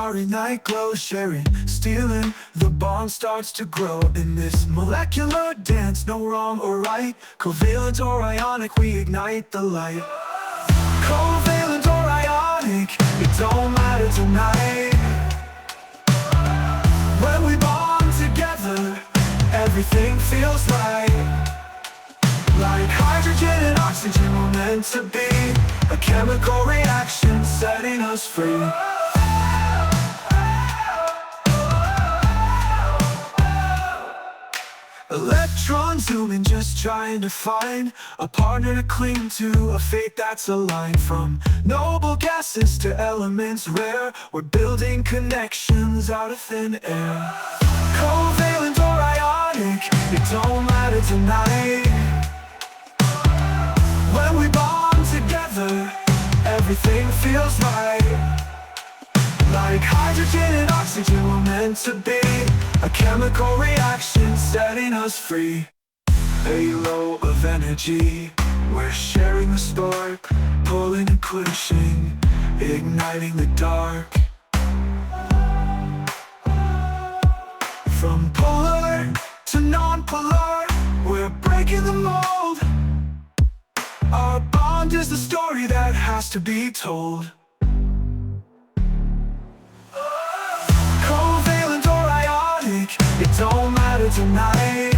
starry night glow, sharing, stealing. The bond starts to grow in this molecular dance. No wrong or right, covalent or ionic, we ignite the light. Covalent or ionic, it don't matter tonight. When we bond together, everything feels right. Like hydrogen and oxygen were meant to be, a chemical reaction setting us free. Electrons zooming, just trying to find a partner to cling to, a fate that's aligned. From noble gases to elements rare, we're building connections out of thin air. Covalent or ionic, it don't matter tonight. When we bond together, everything feels right. Like hydrogen and oxygen were meant to be, a chemical reaction setting us free. A low of energy, we're sharing the spark, pulling and pushing, igniting the dark. From polar to non-polar, we're breaking the mold. Our bond is the story that has to be told. Covalent or ionic, it don't matter tonight.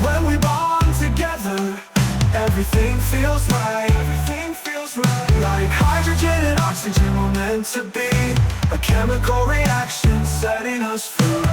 When we bond together, everything feels right. Like hydrogen and oxygen were meant to be, a chemical reaction setting us free.